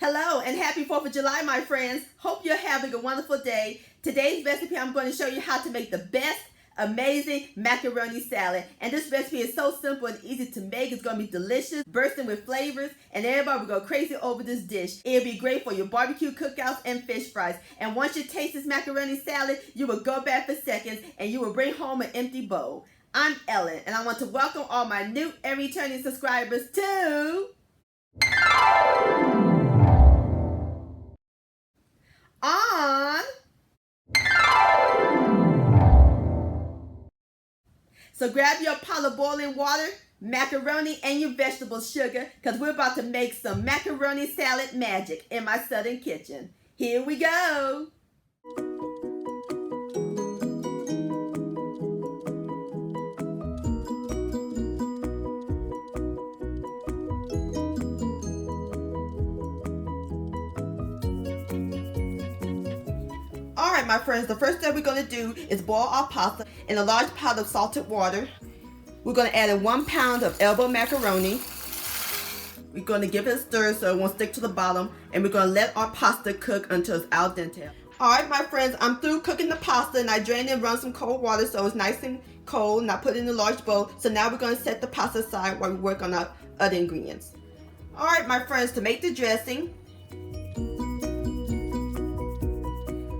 Hello and happy 4th of July, my friends. Hope you're having a wonderful day. Today's recipe, I'm going to show you how to make the best, amazing macaroni salad. And this recipe is so simple and easy to make. It's going to be delicious, bursting with flavors, and everybody will go crazy over this dish. It'll be great for your barbecue cookouts and fish fries. And once you taste this macaroni salad, you will go back for seconds and you will bring home an empty bowl. I'm Ellen, and I want to welcome all my new and returning subscribers to So grab your pot of boiling water, macaroni, and your vegetable sugar, because we're about to make some macaroni salad magic in my southern kitchen. Here we go. Alright, my friends, the first step we're going to do is boil our pasta in a large pot of salted water. We're going to add in 1 pound of elbow macaroni. We're going to give it a stir so it won't stick to the bottom, and we're going to let our pasta cook until it's al dente. Alright, my friends, I'm through cooking the pasta, and I drained it and run some cold water so it's nice and cold, and I put it in a large bowl. So now we're going to set the pasta aside while we work on our other ingredients. Alright, my friends, to make the dressing,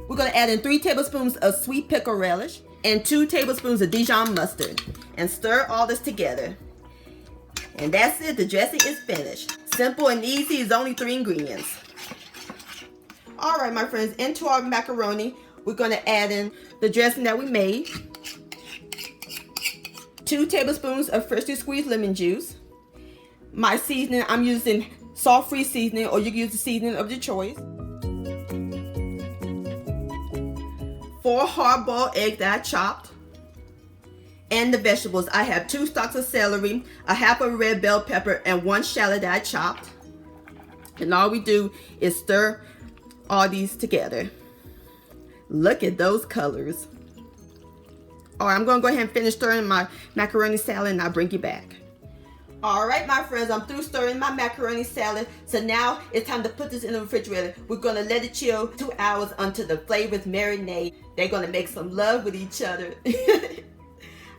we're going to add in 3 tablespoons of sweet pickle relish and 2 tablespoons of Dijon mustard, and stir all this together. And that's it, the dressing is finished. Simple and easy, it's only 3 ingredients. Alright, my friends, into our macaroni, we're going to add in the dressing that we made, 2 tablespoons of freshly squeezed lemon juice. My seasoning, I'm using salt-free seasoning, or you can use the seasoning of your choice. 4 hard-boiled eggs that I chopped. And the vegetables, I have 2 stalks of celery, a half of red bell pepper, and 1 shallot that I chopped. And all we do is stir all these together. Look at those colors. Alright, I'm going to go ahead and finish stirring my macaroni salad, and I'll bring you back. Alright, my friends, I'm through stirring my macaroni salad. So now it's time to put this in the refrigerator. We're going to let it chill 2 hours until the flavors marinate. They're going to make some love with each other.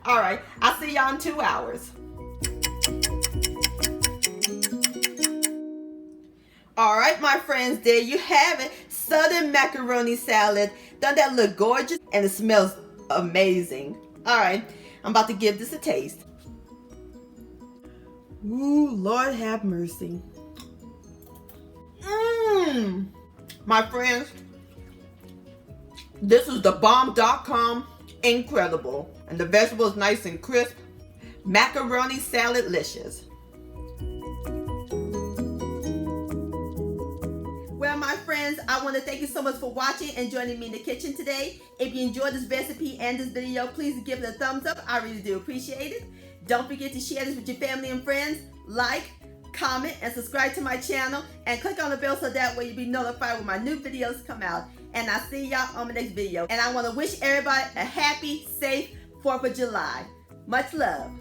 Alright, I'll see y'all in 2 hours. Alright, my friends, there you have it. Southern macaroni salad. Doesn't that look gorgeous? And it smells amazing. Alright, I'm about to give this a taste. Ooh, Lord have mercy. My friends, this is the bomb.com. Incredible. And the vegetables nice and crisp. Macaroni salad licious. Well, my friends, I want to thank you so much for watching and joining me in the kitchen today. If you enjoyed this recipe and this video, please give it a thumbs up. I really do appreciate it. Don't forget to share this with your family and friends. Like, comment, and subscribe to my channel. And click on the bell so that way you'll be notified when my new videos come out. And I'll see y'all on the next video. And I want to wish everybody a happy, safe 4th of July. Much love.